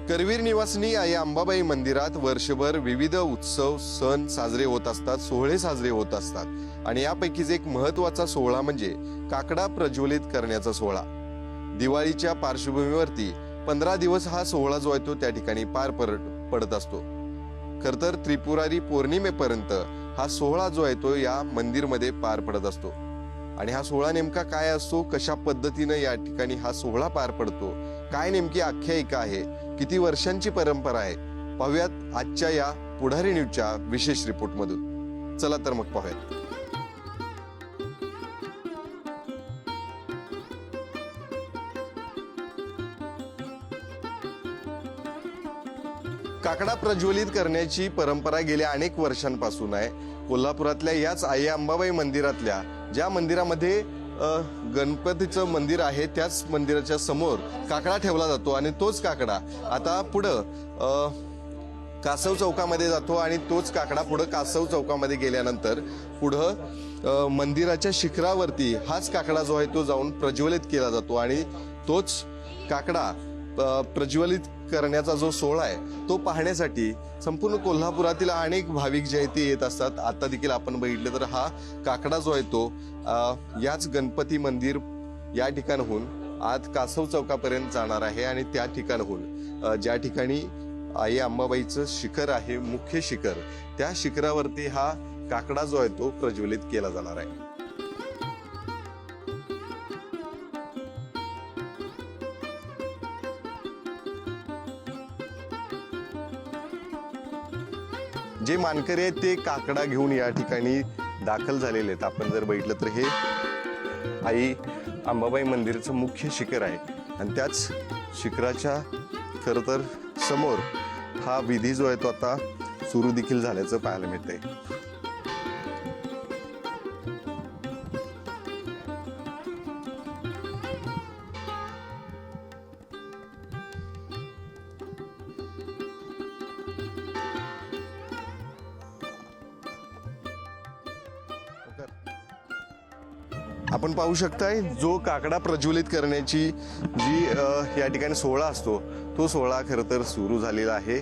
करवीर निवासिनी आई अंबाबाई मंदिरात वर्षभर विविध उत्सव सण साजरे होत असतात, सोहळे साजरे होत असतात आणि यापैकीच एक महत्त्वाचा सोहळा म्हणजे काकडा प्रज्वलित करण्याचा सोहळा। दिवाळीच्या पार्श्वभूमीवरती 15 दिवस हा सोहळा जो आहे तो त्या ठिकाणी पार पडत असतो। खरं तर त्रिपुरारी पौर्णिमेपर्यंत हा सोहळा जो आहे तो या मंदिरमध्ये पार पडत असतो आणि हा सोहळा नेमका काय असतो, कशा पद्धतीने या ठिकाणी हा सोहळा पार पडतो, काय नेमकी आख्यायिका आहे, किती वर्षांची परंपरा आहे, पाहूयात आजच्या या पुढारी न्यूजच्या विशेष रिपोर्ट मधून। चला तर मग पाहूयात। काकडा प्रज्वलित करण्याची परंपरा गेल्या अनेक वर्षांपासून आहे। कोल्हापुरातल्या याच आई अंबाबाई मंदिरातल्या ज्या मंदिरामध्ये गणपतीचं मंदिर आहे त्याच मंदिराच्या समोर काकडा ठेवला जातो आणि तोच काकडा आता पुढं कासव चौकामध्ये जातो आणि तोच काकडा पुढं कासव चौकामध्ये गेल्यानंतर पुढं मंदिराच्या शिखरावरती हाच काकडा जो आहे तो जाऊन प्रज्वलित केला जातो आणि तोच काकडा प्रज्वलित करण्याचा जो सोहळा आहे तो पाहण्यासाठी संपूर्ण कोल्हापुरातील अनेक भाविक जे आहेत ते येत असतात। आता देखील आपण बघितलं तर हा काकडा जो आहे तो याच गणपती मंदिर या ठिकाणाहून आज कासव चौकापर्यंत जाणार आहे आणि त्या ठिकाणाहून ज्या ठिकाणी आई अंबाबाईचं शिखर आहे, मुख्य शिखर, त्या शिखरावरती हा काकडा जो आहे तो प्रज्वलित केला जाणार आहे। जे मानकरी आहेत ते काकडा घेऊन या ठिकाणी दाखल झालेले आहेत। आपण जर बघितलं तर हे आई अंबाबाई मंदिराचं मुख्य शिखर आहे आणि त्याच शिखराच्या खरं तर समोर हा विधी जो आहे तो आता सुरू देखील झाल्याचं पाहायला मिळतंय। आपण पाहू शकताय जो काकडा प्रज्वलित करण्याची जी या ठिकाणी सोहळा असतो तो सोहळा खरं तर सुरू झालेला आहे।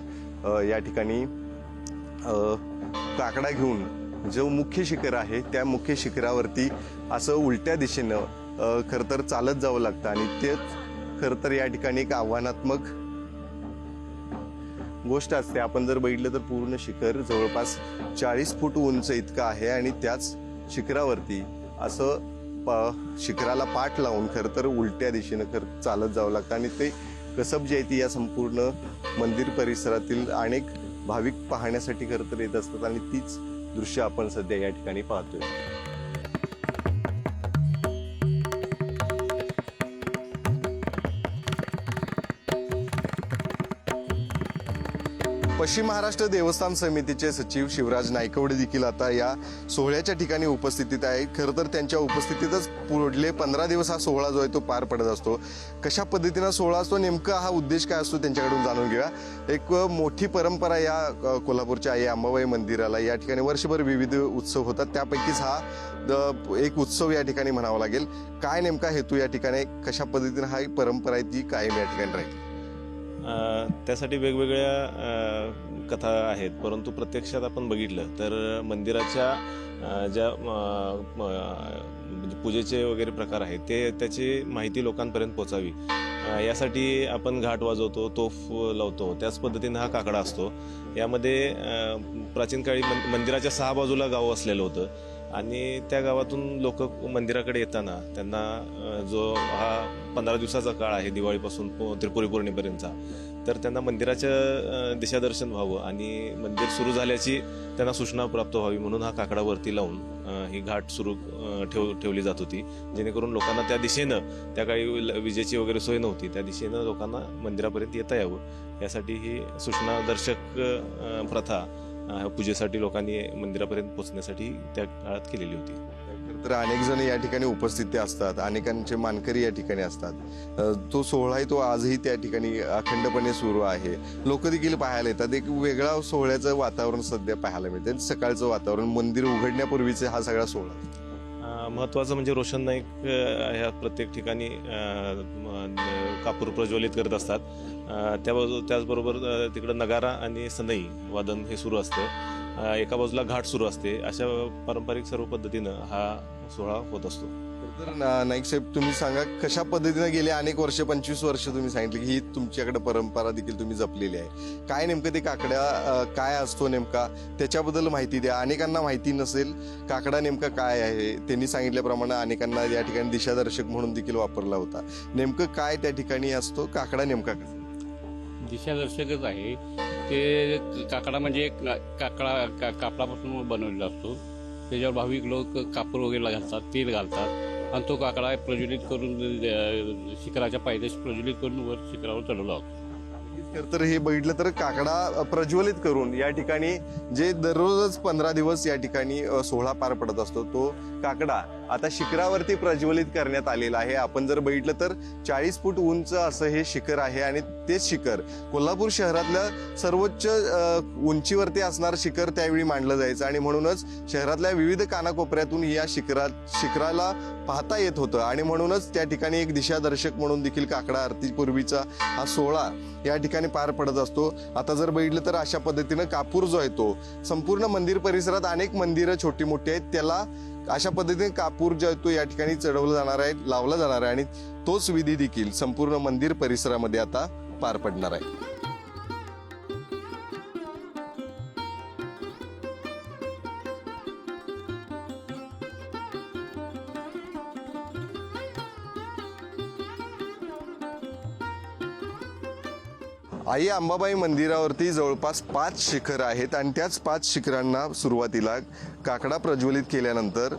या ठिकाणी काकडा घेऊन जो मुख्य शिखर आहे त्या मुख्य शिखरावरती असं उलट्या दिशेनं खरं तर चालत जावं लागतं आणि तेच खरं तर या ठिकाणी एक आव्हानात्मक गोष्ट असते। आपण जर बघितलं तर पूर्ण शिखर जवळपास 40 फूट उंच इतकं आहे आणि त्याच शिखरावरती असं शिखराला पाठ लावून खरं तर उलट्या दिशेनं चालत जावं लागतं आणि ते कसब जी आहे ती या संपूर्ण मंदिर परिसरातील अनेक भाविक पाहण्यासाठी खरं तर येत असतात आणि तीच दृश्य आपण सध्या या ठिकाणी पाहतोय। पश्चिम महाराष्ट्र देवस्थान समितीचे सचिव शिवराज नायकवडे देखील आता या सोहळ्याच्या ठिकाणी उपस्थितीत आहे। खरं तर त्यांच्या उपस्थितीतच पुढले 15 दिवस हा सोहळा जो आहे तो पार पडत असतो। कशा पद्धतीनं सोहळा असतो, नेमका हा उद्देश काय असतो त्यांच्याकडून जाणून घेऊया। एक मोठी परंपरा या कोल्हापूरच्या आई अंबाबाई मंदिराला या ठिकाणी वर्षभर विविध उत्सव होतात, त्यापैकीच हा एक उत्सव या ठिकाणी म्हणावा लागेल। काय नेमका हेतू या ठिकाणी, कशा पद्धतीनं हा कायम आहे ती कायम या ठिकाणी राहील? त्यासाठी वेगवेगळ्या कथा आहेत, परंतु प्रत्यक्षात आपण बघितलं तर मंदिराच्या ज्या पूजेचे वगैरे प्रकार आहेत ते त्याची माहिती लोकांपर्यंत पोचावी यासाठी आपण घाट वाजवतो, तोफ लावतो, त्याच पद्धतीनं हा काकडा असतो। यामध्ये प्राचीन काळी मंदिराच्या 6 बाजूला गाव असलेलं होतं आणि त्या गावातून लोक मंदिराकडे येताना त्यांना जो हा 15 दिवसाचा काळ आहे दिवाळीपासून त्रिपुरी पौर्णिमेपर्यंतचा, तर त्यांना मंदिराचं दिशादर्शन व्हावं आणि मंदिर सुरू झाल्याची त्यांना सूचना प्राप्त व्हावी म्हणून हा काकडा वरती लावून ही घाट सुरू ठेवली जात होती, जेणेकरून लोकांना त्या दिशेनं, त्या काळी विजेची वगैरे सोय नव्हती, त्या दिशेनं लोकांना मंदिरापर्यंत येता यावं यासाठी ही सूचनादर्शक प्रथा पूजेसाठी लोकांनी मंदिरापर्यंत पोहोचण्यासाठी त्या काळात केलेली होती। तर अनेक जण या ठिकाणी उपस्थित असतात, अनेकांचे मानकरी या ठिकाणी असतात। तो सोहळा आहे तो आजही त्या ठिकाणी अखंडपणे सुरू आहे, लोक देखील पाहायला येतात। एक वेगळा सोहळ्याचं वातावरण सध्या पाहायला मिळते, सकाळचं वातावरण, मंदिर उघडण्यापूर्वीचे हा सगळा सोहळा। महत्त्वाचं म्हणजे रोशन नाईक ह्या प्रत्येक ठिकाणी कापूर प्रज्वलित करत असतात त्याचबरोबर तिकडं नगारा आणि सनई वादन हे सुरू असतं. एका बाजूला घाट सुरू असते. अशा पारंपरिक सर्व पद्धतीनं हा सोहळा होत असतो. तर नाईक साहेब, तुम्ही सांगा कशा पद्धतीने गेले अनेक वर्ष, 25 वर्ष तुम्ही सांगितलं की ही तुमच्याकडे परंपरा देखील तुम्ही जपलेली आहे. काय नेमकं ते काकड्या काय असतो नेमका, त्याच्याबद्दल माहिती द्या. अनेकांना माहिती नसेल काकडा नेमका काय आहे. त्यांनी सांगितल्याप्रमाणे अनेकांना या ठिकाणी दिशादर्शक म्हणून देखील वापरला होता. नेमकं काय त्या ठिकाणी असतो काकडा, नेमका कसा? दिशादर्शकच आहे ते. काकडा म्हणजे एक कापडापासून बनवलेला असतो. त्याच्यावर भाविक लोक कापूर वगैरे घालतात, तेल घालतात आणि तो काकडा प्रज्वलित करून शिखराच्या पायथ्याशी प्रज्वलित करून वर शिखरावर चढवला होता. तर हे बघितलं तर काकडा प्रज्वलित करून या ठिकाणी जे दररोजच 15 दिवस या ठिकाणी सोहळा पार पडत असतो, तो काकडा आता शिखरावरती प्रज्वलित करण्यात आलेला आहे. आपण जर बघितलं तर 40 फूट उंच असं हे शिखर आहे आणि तेच शिखर कोल्हापूर शहरातल्या सर्वोच्च उंचीवरती असणार शिखर त्यावेळी मांडलं जायचं आणि म्हणूनच शहरातल्या विविध कानाकोपऱ्यातून या शिखराला पाहता येत होतं आणि म्हणूनच त्या ठिकाणी एक दिशादर्शक म्हणून देखील काकडा आरती पूर्वीचा हा सोहळा या ठिकाणी पार पडत असतो. आता जर बघितलं तर अशा पद्धतीनं कापूर जो आहे तो संपूर्ण मंदिर परिसरात अनेक मंदिरं छोटी मोठी आहेत, त्याला अशा पद्धतीने कापूर जो आहे तो या ठिकाणी चढवला जाणार आहे, लावला जाणार आहे आणि तोच विधी देखील संपूर्ण मंदिर परिसरामध्ये आता पार पडणार आहे. आई अंबाबाई मंदिरावरती जवळपास 5 शिखर आहेत आणि त्याच 5 शिखरांना सुरुवातीला काकडा प्रज्वलित केल्यानंतर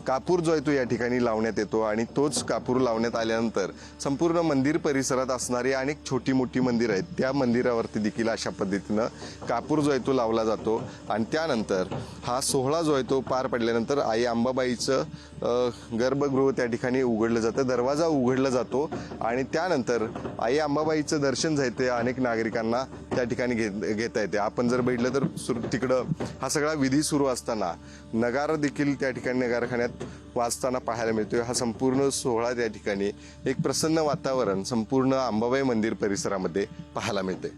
कापूर जो आहे तो या ठिकाणी लावण्यात येतो आणि तोच कापूर लावण्यात आल्यानंतर संपूर्ण मंदिर परिसरात असणारी अनेक छोटी मोठी मंदिर आहेत, त्या मंदिरावरती देखील अशा पद्धतीनं कापूर जो आहे तो लावला जातो आणि त्यानंतर हा सोहळा जो आहे तो पार पडल्यानंतर आई अंबाबाईचं गर्भगृह त्या ठिकाणी उघडलं जातं, दरवाजा उघडला जातो आणि त्यानंतर आई अंबाबाईचं दर्शन जे ते अनेक नागरिकांना त्या ठिकाणी घेता येते. आपण जर बघितलं तर तिकडं हा सगळा विधी सुरू असताना नगारा देखील त्या ठिकाणी नगारखान्यात वाजताना पाहायला मिळतोय. हा संपूर्ण सोहळा त्या ठिकाणी एक प्रसन्न वातावरण संपूर्ण अंबाबाई मंदिर परिसरामध्ये पाहायला मिळते.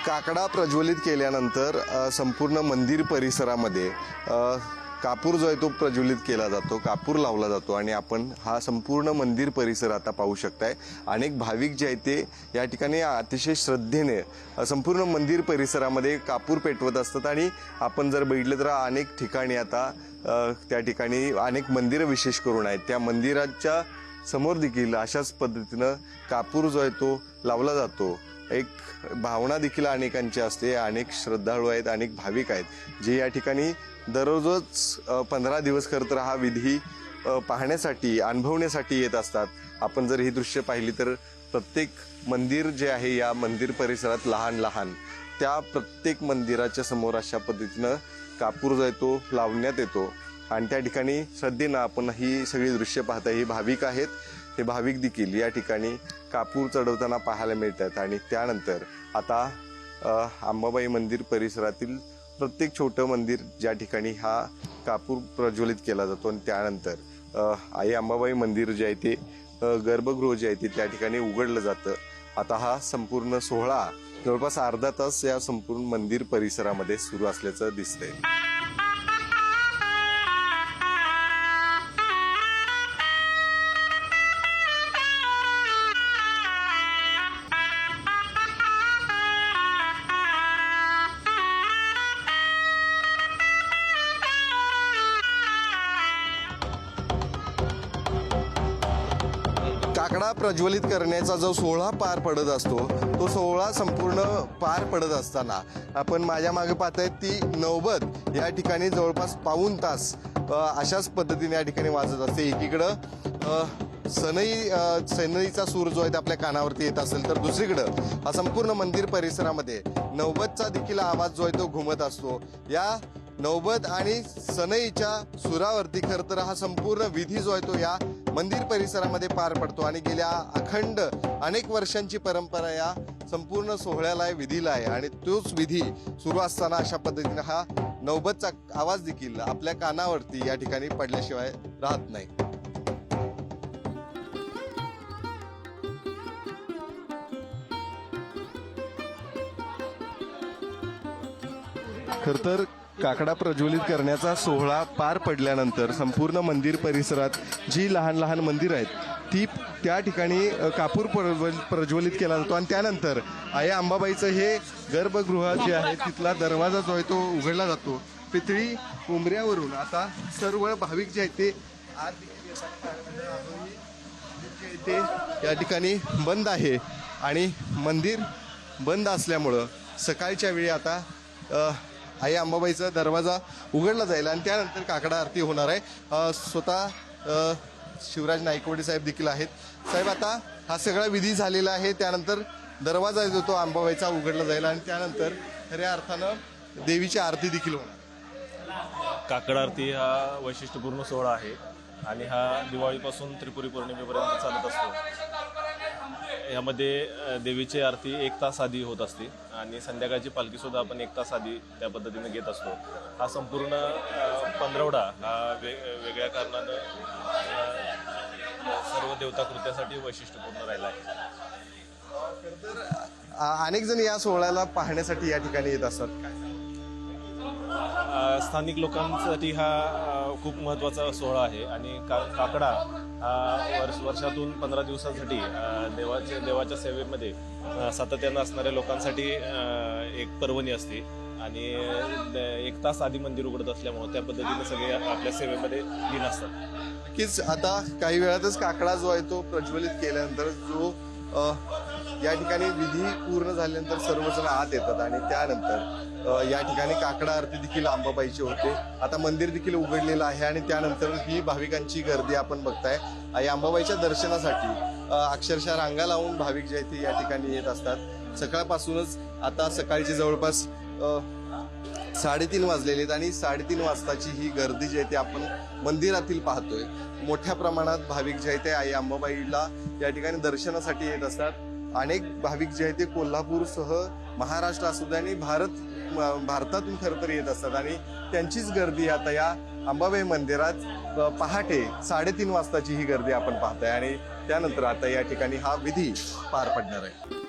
काकडा प्रज्वलित केल्यानंतर संपूर्ण मंदिर परिसरामध्ये कापूर जो आहे तो प्रज्वलित केला जातो, कापूर लावला जातो आणि आपण हा संपूर्ण मंदिर परिसर आता पाहू शकताय. अनेक भाविक जे आहेत ते या ठिकाणी अतिशय श्रद्धेने संपूर्ण मंदिर परिसरामध्ये कापूर पेटवत असतात आणि आपण जर बघितलं तर अनेक ठिकाणी आता त्या ठिकाणी अनेक मंदिरं विशेष करून आहेत, त्या मंदिराच्या समोर देखील अशाच पद्धतीनं कापूर जो आहे तो लावला जातो. एक भावना देखील अनेकांची असते. अनेक श्रद्धाळू आहेत, अनेक भाविक आहेत जे या ठिकाणी दररोजच 15 दिवस खरं तर हा विधी पाहण्यासाठी, अनुभवण्यासाठी येत असतात. आपण जर ही दृश्य पाहिली तर प्रत्येक मंदिर जे आहे या मंदिर परिसरात लहान लहान त्या प्रत्येक मंदिराच्या समोर अशा पद्धतीनं कापूर जो आहे तो लावण्यात येतो आणि त्या ठिकाणी श्रद्धेनं आपण ही सगळी दृश्य पाहता. ही भाविक आहेत, हे भाविक देखील या ठिकाणी कापूर चढवताना पाहायला मिळतात आणि त्यानंतर आता अंबाबाई मंदिर परिसरातील प्रत्येक छोटं मंदिर ज्या ठिकाणी हा कापूर प्रज्वलित केला जातो आणि त्यानंतर आई अंबाबाई मंदिर जे आहे ते गर्भगृह जे आहे ते त्या ठिकाणी उघडलं जातं. आता हा संपूर्ण सोहळा जवळपास अर्धा तास या संपूर्ण मंदिर परिसरामध्ये सुरू असल्याचं दिसतंय. काकडा प्रज्वलित करण्याचा जो सोहळा पार पडत असतो तो सोहळा संपूर्ण पार पडत असताना आपण माझ्या मागे पाहताय ती नौबत या ठिकाणी जवळपास पाऊण तास अशाच पद्धतीने या ठिकाणी वाजत असते. एकीकडं सनईचा सूर जो आहे ते आपल्या कानावरती येत असेल तर दुसरीकडं हा संपूर्ण मंदिर परिसरामध्ये नौबतचा देखील आवाज जो आहे तो घुमत असतो. या नौबत आणि सनईच्या सुरावरती खरं तर हा संपूर्ण विधी जो आहे तो या मंदिर परिसरामध्ये पार पडतो आणि गेल्या अखंड अनेक वर्षांची परंपरा या संपूर्ण सोहळ्याला आहे, विधीला आहे आणि तोच विधी सुरू असताना अशा पद्धतीने हा नौबतचा आवाज देखील आपल्या कानावरती या ठिकाणी पडल्याशिवाय राहत नाही. खर तर काकडा प्रज्वलित करण्याचा सोहळा पार पडल्यानंतर संपूर्ण मंदिर परिसरात जी लहान लहान मंदिरं आहेत ती त्या ठिकाणी कापूर प्रज्वलित केला जातो आणि त्यानंतर आई अंबाबाईचं हे गर्भगृह जे आहे तिथला दरवाजा जो आहे तो उघडला जातो. पितळी उंबऱ्यावरून आता सर्व भाविक जे आहेत ते आत देखील येतात. अजूनही जे ते या ठिकाणी बंद आहे आणि मंदिर बंद असल्यामुळं सकाळच्या वेळी आता आई अंबाबाईचा दरवाजा उघडला जाईल आणि त्यानंतर काकडा आरती होणार आहे. स्वतः शिवराज नाईकवाडी साहेब देखील आहेत. साहेब, आता हा सगळा विधी झालेला आहे, त्यानंतर दरवाजा जो तो अंबाबाईचा उघडला जाईल आणि त्यानंतर खऱ्या अर्थानं देवीची आरती देखील होणार. काकड आरती हा वैशिष्ट्यपूर्ण सोहळा आहे आणि हा दिवाळीपासून त्रिपुरी पौर्णिमेपर्यंत चालत असतो. यामध्ये देवीची आरती 1 तास आधी होत असते आणि संध्याकाळची पालखीसुद्धा आपण 1 तास आधी त्या पद्धतीने घेत असतो. हा संपूर्ण पंधरवडा हा वेगळ्या कारणानं सर्व देवता कृत्यासाठी वैशिष्ट्यपूर्ण राहिला आहे. अनेक जण या सोहळ्याला पाहण्यासाठी या ठिकाणी येत असतात. स्थानिक लोकांसाठी हा खूप महत्त्वाचा सोहळा आहे आणि काकडा हा वर्षातून 15 दिवसासाठी देवाच्या सेवेमध्ये सातत्यानं असणाऱ्या लोकांसाठी एक पर्वणी असते आणि 1 तास आधी मंदिर उघडत असल्यामुळे त्या पद्धतीने सगळे आपल्या सेवेमध्ये लीन असतात. नक्कीच आता काही वेळातच काकडा जो आहे तो प्रज्वलित केल्यानंतर जो या ठिकाणी विधी पूर्ण झाल्यानंतर सर्वजण आत येतात आणि त्यानंतर या ठिकाणी काकडा आरती देखील अंबाबाईची होते. आता मंदिर देखील उघडलेलं आहे आणि त्यानंतर ही भाविकांची गर्दी आपण बघताय. आई अंबाबाईच्या दर्शनासाठी अक्षरशः रांगा लावून भाविक जे आहेत ते या ठिकाणी येत असतात. सकाळपासूनच आता सकाळची जवळपास 3:30 वाजलेले आहेत आणि 3:30 वाजताची ही गर्दी जी आहे ती आपण मंदिरातील पाहतोय. मोठ्या प्रमाणात भाविक जे आहेत ते आई अंबाबाईला या ठिकाणी दर्शनासाठी येत असतात. अनेक भाविक जे आहेत ते कोल्हापूरसह महाराष्ट्र असू दे आणि भारतातून खरं तर येत असतात आणि त्यांचीच गर्दी आता या अंबाबाई मंदिरात पहाटे 3:30 वाजताची ही गर्दी आपण पाहताय आणि त्यानंतर आता या ठिकाणी हा विधी पार पडणार आहे.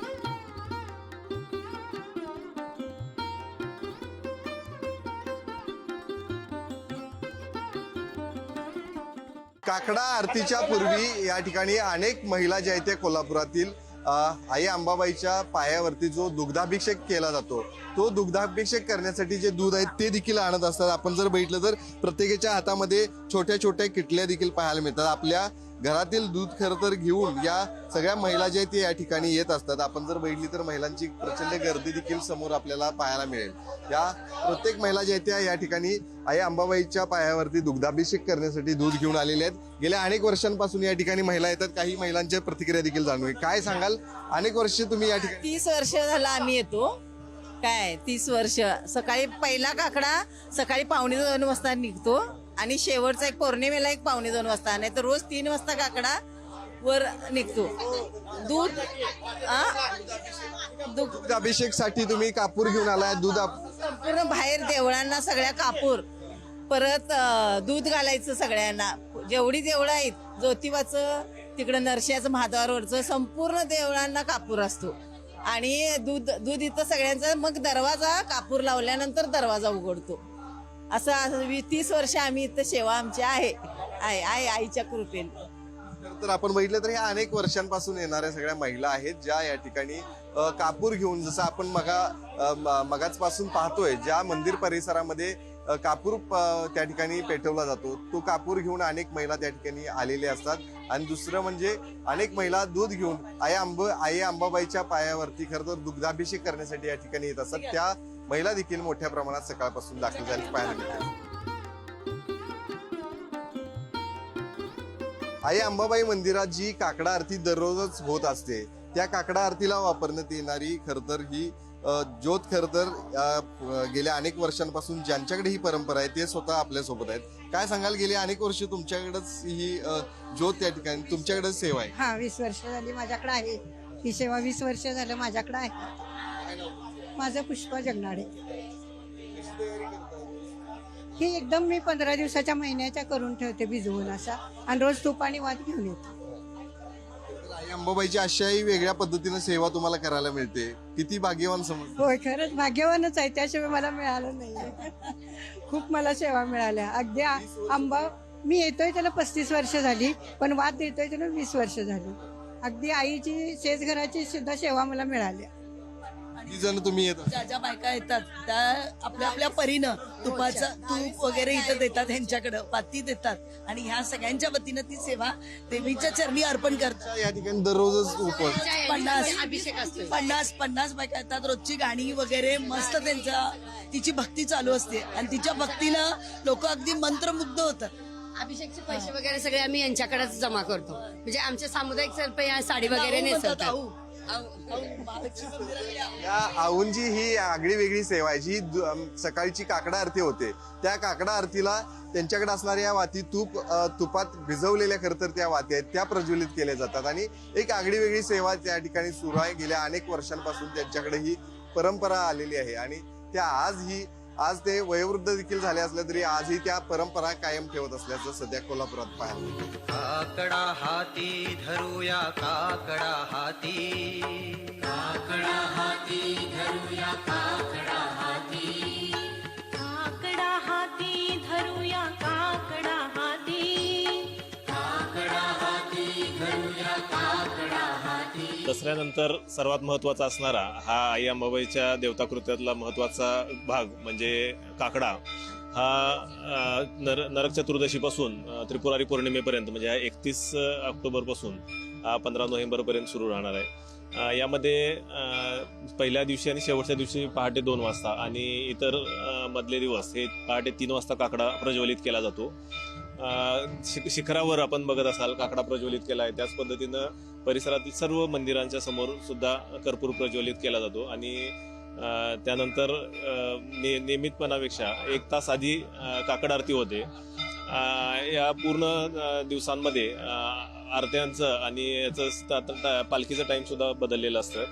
काकडा आरतीच्या पूर्वी या ठिकाणी अनेक महिला ज्या आहेत त्या कोल्हापुरातील आई अंबाबाईच्या पायावरती जो दुग्धाभिषेक केला जातो तो दुग्धाभिषेक करण्यासाठी जे दूध आहेत ते देखील आणत असतात. आपण जर बघितलं तर प्रत्येकाच्या हातामध्ये छोट्या छोट्या किटल्या देखील पाहायला मिळतात. आपल्या घरातील दूध खरं तर घेऊन या सगळ्या महिला ज्या आहेत ते या ठिकाणी येत असतात. आपण जर बघितली तर महिलांची प्रचंड गर्दी देखील समोर आपल्याला पाहायला मिळेल. या प्रत्येक महिला ज्या आहेत त्या या ठिकाणी आई अंबाबाईच्या पायावरती दुग्धाभिषेक करण्यासाठी दूध घेऊन आलेले आहेत. गेल्या अनेक वर्षांपासून या ठिकाणी महिला येतात. काही महिलांच्या प्रतिक्रिया देखील जाणून काय सांगाल? अनेक वर्ष तुम्ही या ठिकाणी? 30 वर्ष झालं आम्ही येतो. काय 30 वर्ष. सकाळी पहिला काकडा सकाळी 1:45 वाजता निघतो आणि शेवटचा एक पौर्णिमेला एक 1:45 वाजता, नाही तर रोज 3 वाजता काकडा वर निघतो. दूध अभिषेक साठी तुम्ही कापूर घेऊन आलाय. दूध संपूर्ण बाहेर देवळांना सगळ्या कापूर, परत दूध घालायचं सगळ्यांना. जेवढी देवळं आहेत, ज्योतिबाचं तिकडं नरशियाचं महाद्वारवरचं संपूर्ण देवळांना कापूर असतो आणि दूध इथं सगळ्यांचा. मग दरवाजा कापूर लावल्यानंतर दरवाजा उघडतो. असं 30 वर्ष आम्ही इथं सेवा आमची आहे आईच्या कृपेने. तर आपण बघितलं तर ह्या अनेक वर्षांपासून येणाऱ्या सगळ्या महिला आहेत ज्या या ठिकाणी कापूर घेऊन, जसं आपण मगाच पासून पाहतोय ज्या मंदिर परिसरामध्ये कापूर त्या ठिकाणी पेटवला जातो. तो कापूर घेऊन अनेक महिला त्या ठिकाणी आलेले असतात. आणि दुसरं म्हणजे अनेक महिला दूध घेऊन आई अंबाबाईच्या पायावरती खरं तर दुग्धाभिषेक करण्यासाठी या ठिकाणी येत असतात. त्या महिला देखील मोठ्या प्रमाणात सकाळपासून दाखल झाली पाहायला मिळते. आई अंबाबाई मंदिरात जी काकडा आरती दररोजच होत असते, त्या काकडा आरतीला वापरण्यात येणारी खरं तर ही ज्योत खरं तर गेल्या अनेक वर्षांपासून ज्यांच्याकडे ही परंपरा आहे ते स्वतः आपल्या सोबत आहेत. काय सांगाल, गेली अनेक वर्ष तुमच्याकडेच ही ज्योत त्या ठिकाणी तुमच्याकडेच सेवा आहे? हा 20 वर्ष झाली माझ्याकडे आहे ही सेवा. 20 वर्ष झालं माझ्याकडे आहे. माझं पुष्पा जगनाडे. ही एकदम मी 15 दिवसाच्या महिन्याच्या करून ठेवते भिजवून असा, आणि रोज तूप आणि वात घेऊन येते. आई अंबाबाईची अशाही वेगळ्या पद्धतीने सेवा तुम्हाला करायला मिळते. किती भाग्यवान समज. होय, खरंच भाग्यवानच आहे. त्याशिवाय मला मिळालं नाही. खूप मला सेवा मिळाल्या. अगदी आंबा मी येतोय त्याला 35 वर्ष झाली, पण वात देतोय त्याला 20 वर्ष झाली. अगदी आईची शेजघराची सुद्धा सेवा मला मिळाल्या. किती जण तुम्ही येत? ज्या बायका येतात त्या आपल्या आपल्या परीनं तुपाचं तूप वगैरे इथं देतात, ह्यांच्याकडं पाती देतात, आणि ह्या सगळ्यांच्या वतीनं ती सेवा देवीच्या चरणी अर्पण करतात. या ठिकाणी दररोजच उपवास. 50 बायका येतात. रोजची गाणी वगैरे मस्त त्यांचा तिची भक्ती चालू असते, आणि तिच्या भक्तीनं लोक अगदी मंत्रमुग्ध होतात. अभिषेकचे पैसे वगैरे सगळे आम्ही यांच्याकडेच जमा करतो. म्हणजे आमचे सामुदायिक सर्पे या साडी वगैरे नेसवतात. या आऊंची ही आगळी वेगळी सेवा आहे. जी सकाळची काकडा आरती होते, त्या काकडा आरतीला त्यांच्याकडे असणाऱ्या या वाती तुपात भिजवलेल्या खरं तर त्या वाती आहेत त्या प्रज्वलित केल्या जातात. आणि एक आगळी वेगळी सेवा त्या ठिकाणी सुरू आहे. गेल्या अनेक वर्षांपासून त्यांच्याकडे ही परंपरा आलेली आहे. आणि त्या आज ते वयोवृद्ध देखील झाले असले तरी आजही त्या परंपरा कायम ठेवत असल्याचं सध्या कोल्हापुरात पाहायला मिळतं. काकडा हाती धरूया काकडा हाती, काकडा हाती धरूया काकडा हाती, काकडा हाती धरूया काकडा हाती, काकडा हाती धरूया काकडा हाती. दसऱ्यानंतर सर्वात महत्त्वाचा असणारा हा आई अंबाबाईच्या देवताकृत्यातला महत्त्वाचा भाग म्हणजे काकडा हा नरक चतुर्दशीपासून त्रिपुरारी पौर्णिमेपर्यंत म्हणजे 31 ऑक्टोबरपासून 15 नोव्हेंबरपर्यंत सुरू राहणार आहे. यामध्ये पहिल्या दिवशी आणि शेवटच्या दिवशी पहाटे 2 वाजता आणि इतर मधले दिवस हे पहाटे 3 वाजता काकडा प्रज्वलित केला जातो. शिखरावर आपण बघत असाल काकडा प्रज्वलित केला आहे. त्याच पद्धतीनं परिसरातील सर्व मंदिरांच्या समोर सुद्धा कर्पूर प्रज्वलित केला जातो. आणि त्यानंतर नियमितपणापेक्षा 1 तास आधी काकड आरती होते. या पूर्ण दिवसांमध्ये आरत्यांचं आणि याचं पालखीचं टाइम सुद्धा बदललेलं असतं.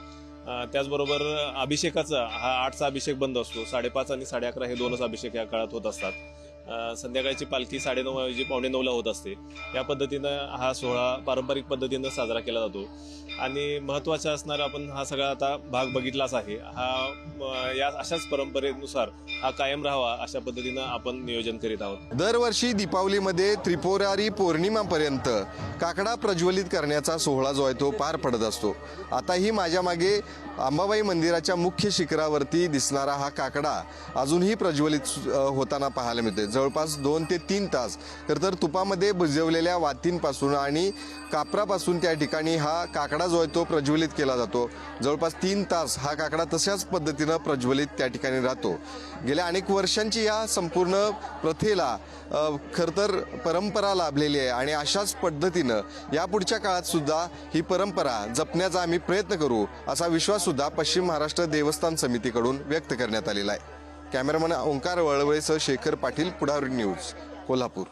त्याचबरोबर अभिषेकाचा हा 8चा अभिषेक बंद असतो. 5:30 आणि 11:30 हे 2च अभिषेक या काळात होत असतात. संध्याकाळची पालखी 9:30 ऐवजी 9:45 होत असते. या पद्धतीनं हा सोहळा पारंपरिक पद्धतीनं साजरा केला जातो. आणि महत्त्वाचा असणारा आपण हा सगळा आता भाग बघितलाच आहे. हा या अशाच परंपरेनुसार हा कायम राहावा अशा पद्धतीनं आपण नियोजन करीत आहोत. दरवर्षी दीपावलीमध्ये त्रिपुरारी पौर्णिमापर्यंत काकडा प्रज्वलित करण्याचा सोहळा जो आहे तो पार पडत असतो. आताही माझ्या मागे अंबाबाई मंदिराच्या मुख्य शिखरावरती दिसणारा हा काकडा अजूनही प्रज्वलित होताना पाहायला मिळते. जवळपास 2 ते 3 तास तर तुपामध्ये भिजवलेल्या वातींपासून आणि कापरापासून त्या ठिकाणी हा काकडा जो आहे तो प्रज्वलित केला जातो. जवळपास 3 तास हा काकडा तशाच पद्धतीनं प्रज्वलित त्या ठिकाणी राहतो. गेल्या अनेक वर्षांची या संपूर्ण प्रथेला खरं तर परंपरा लाभलेली आहे. आणि अशाच पद्धतीनं यापुढच्या काळात सुद्धा ही परंपरा जपण्याचा आम्ही प्रयत्न करू असा विश्वास सुद्धा पश्चिम महाराष्ट्र देवस्थान समितीकडून व्यक्त करण्यात आलेला आहे. कॅमेरामन ओंकार वळवळेसह शेखर पाटील, पुढारी न्यूज, कोल्हापूर.